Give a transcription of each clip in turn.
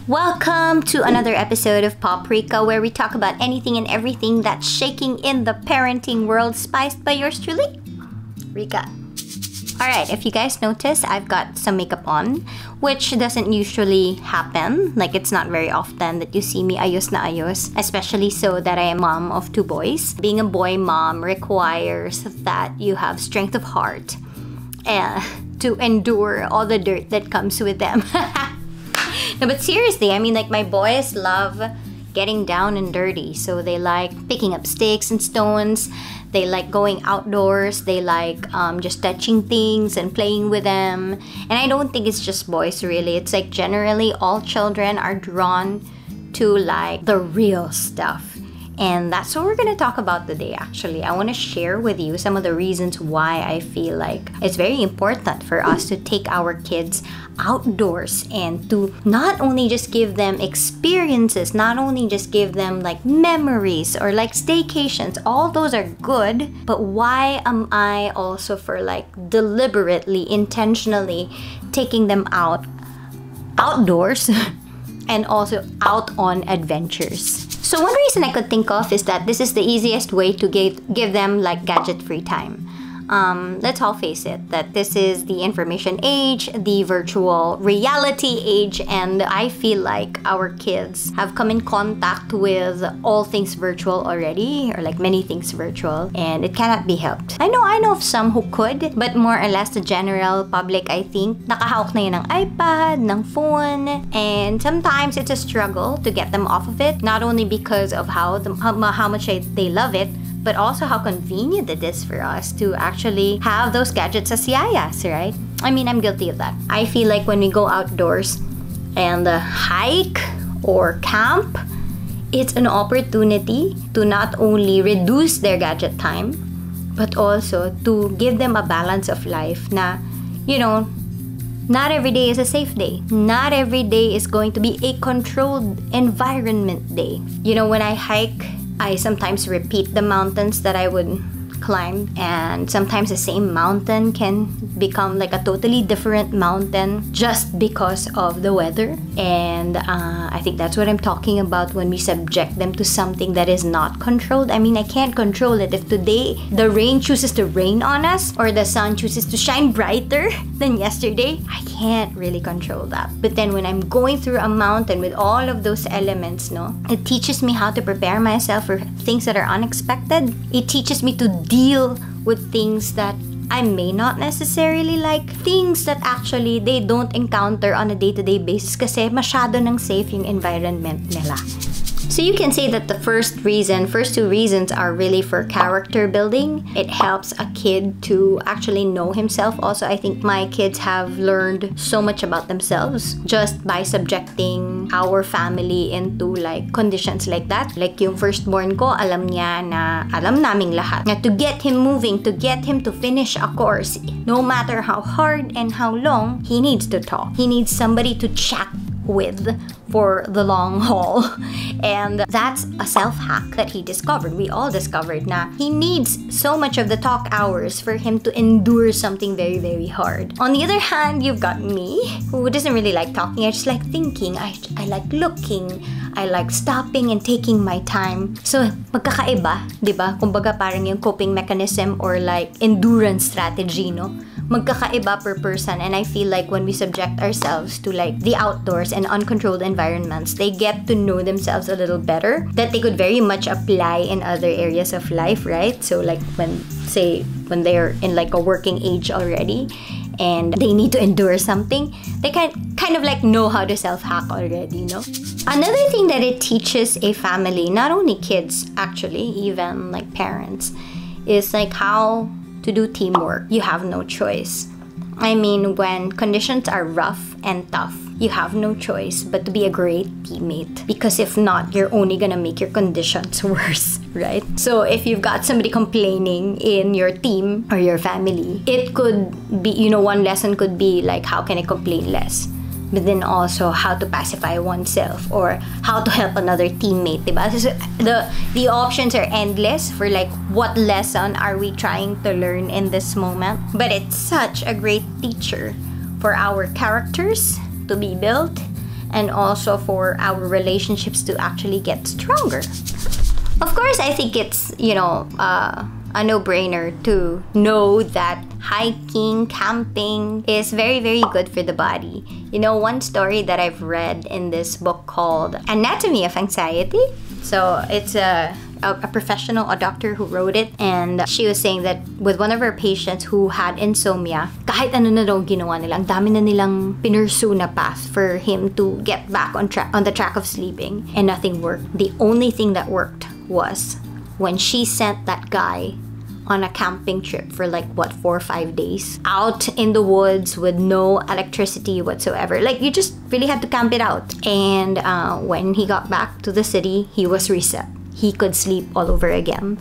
Welcome to another episode of PopRica, where we talk about anything and everything that's shaking in the parenting world, spiced by yours truly, Rica. Alright, if you guys notice, I've got some makeup on, which doesn't usually happen. Like, it's not very often that you see me ayos na ayos, especially so that I am mom of 2 boys. Being a boy mom requires that you have strength of heart to endure all the dirt that comes with them. No, but seriously, I mean, like, my boys love getting down and dirty. So they like picking up sticks and stones. They like going outdoors. They like just touching things and playing with them. And I don't think it's just boys, really. It's like generally all children are drawn to like the real stuff. And that's what we're going to talk about today, actually. I want to share with you some of the reasons why I feel like it's very important for us to take our kids outdoors and to not only just give them experiences, not only just give them like memories or like staycations. All those are good, but why am I also for like deliberately, intentionally taking them outdoors and also out on adventures? So one reason I could think of is that this is the easiest way to give them like gadget-free time. Let's all face it, that this is the information age, the virtual reality age, and I feel like our kids have come in contact with all things virtual already, or like many things virtual, and it cannot be helped. I know of some who could, but more or less the general public, I think, nakahawak na yun ng iPad, ng phone, and sometimes it's a struggle to get them off of it, not only because of how much they love it, but also how convenient it is for us to actually have those gadgets as yayas, right? I mean, I'm guilty of that. I feel like when we go outdoors and hike or camp, it's an opportunity to not only reduce their gadget time, but also to give them a balance of life na, you know, not every day is a safe day. Not every day is going to be a controlled environment day. You know, when I hike, I sometimes repeat the mountains that I would climb, and sometimes the same mountain can become like a totally different mountain just because of the weather. And I think that's what I'm talking about when we subject them to something that is not controlled. I mean, I can't control it. If today the rain chooses to rain on us or the sun chooses to shine brighter than yesterday, I can't really control that. But then when I'm going through a mountain with all of those elements, it teaches me how to prepare myself for things that are unexpected. It teaches me to deal with things that I may not necessarily like, things that actually they don't encounter on a day-to-day basis kasi masyado nang safe yung environment nila. So you can say that the first 2 reasons are really for character building. It helps a kid to actually know himself. Also, I think my kids have learned so much about themselves just by subjecting our family into like conditions like that. Like yung firstborn ko, alam naming lahat. Na to get him moving, to get him to finish a course, no matter how hard and how long, he needs to talk. He needs somebody to chat with for the long haul. And that's a self-hack that he discovered. We all discovered na he needs so much of the talk hours for him to endure something very, very hard. On the other hand, you've got me, who doesn't really like talking. I just like thinking. I like looking. I like stopping and taking my time. So, magkakaiba, di ba? Kumbaga parang yung coping mechanism or like endurance strategy, magkakaiba per person. And I feel like when we subject ourselves to like the outdoors and uncontrolled environments, they get to know themselves a little better, that they could very much apply in other areas of life, right? So like when they're in like a working age already and they need to endure something, they kind of like know how to self-hack already, Another thing that it teaches a family, not only kids actually, even like parents, is like how to do teamwork. You have no choice. I mean, when conditions are rough and tough, you have no choice but to be a great teammate. Because if not, you're only gonna make your conditions worse, right? So if you've got somebody complaining in your team or your family, it could be, one lesson could be like, how can I complain less? But then also how to pacify oneself or how to help another teammate, diba? So the options are endless for like what lesson are we trying to learn in this moment. But it's such a great teacher for our characters to be built and also for our relationships to actually get stronger. Of course, I think it's, you know, a no-brainer to know that hiking, camping is very, very good for the body. You know, one story that I've read in this book called Anatomy of Anxiety. So it's a professional, a doctor who wrote it, and she was saying that with one of her patients who had insomnia, kahit ano na daw ginawa nila, ang dami na nilang pinursu na path for him to get back on the track of sleeping, and nothing worked. The only thing that worked was when she sent that guy on a camping trip for like what, 4 or 5 days out in the woods with no electricity whatsoever. Like, you just really had to camp it out. And when he got back to the city, he was reset. He could sleep all over again.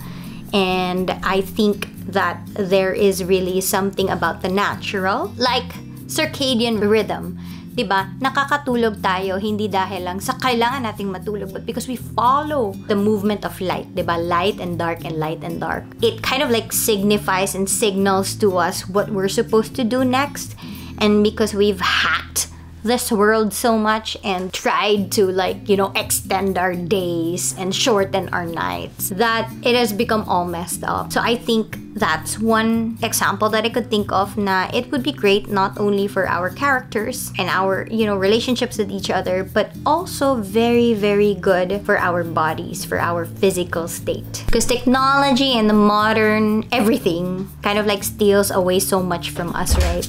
And I think that there is really something about the natural, like circadian rhythm. Diba? Nakakatulog tayo hindi dahil lang sa kailangan nating matulog, but because we follow the movement of light. Diba? Light and dark and light and dark. It kind of like signifies and signals to us what we're supposed to do next. And because we've hacked this world so much and tried to, like, you know, extend our days and shorten our nights, that it has become all messed up. So I think that's one example that I could think of na it would be great not only for our characters and our, you know, relationships with each other, but also very, very good for our bodies, for our physical state. Because technology and the modern everything kind of like steals away so much from us, right?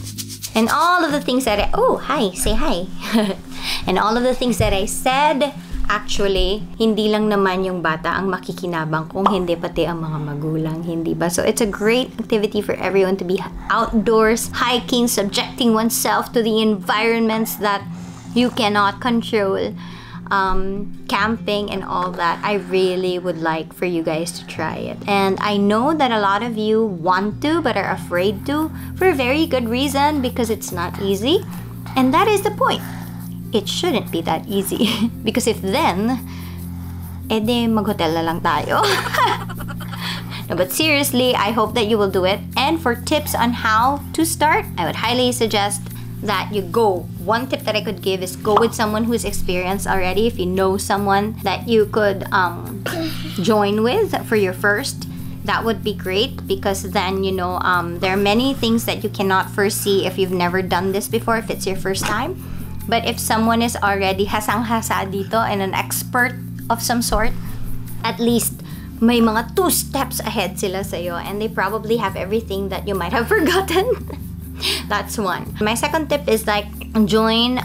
And all of the things that say hi. And all of the things that I said, actually, hindi lang naman yung bata ang makikinabang, kung hindi pati ang mga magulang, hindi ba? So it's a great activity for everyone to be outdoors, hiking, subjecting oneself to the environments that you cannot control. Camping and all that. I really would like for you guys to try it. And I know that a lot of you want to but are afraid to, for a very good reason, because it's not easy. And that is the point. It shouldn't be that easy. Because if then, edi mag-hotel na lang tayo. No, but seriously, I hope that you will do it. And for tips on how to start, I would highly suggest that you go. One tip that I could give is go with someone who's experienced already. If you know someone that you could join with for your first, that would be great, because then, you know, there are many things that you cannot foresee if you've never done this before, if it's your first time. But if someone is already hasang-hasa dito and an expert of some sort, at least may mga 2 steps ahead sila sa'yo, and they probably have everything that you might have forgotten. That's one. My second tip is like join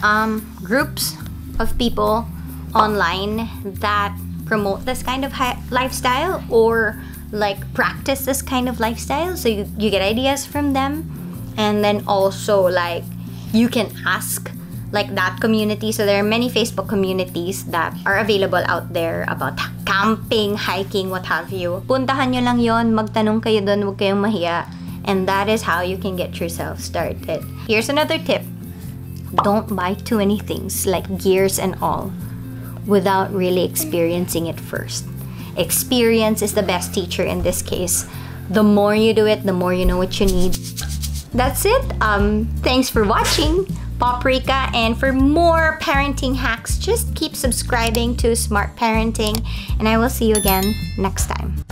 groups of people online that promote this kind of lifestyle, or like practice this kind of lifestyle, so you get ideas from them. And then also, like, you can ask like that community. So there are many Facebook communities that are available out there about camping, hiking, what have you. Puntahan nyo lang yon, magtanong kayo doon, huwag kayong mahiya. And that is how you can get yourself started. Here's another tip. Don't buy too many things, like gears and all, without really experiencing it first. Experience is the best teacher in this case. The more you do it, the more you know what you need. That's it. Thanks for watching PopRica, and for more parenting hacks, just keep subscribing to Smart Parenting, and I will see you again next time.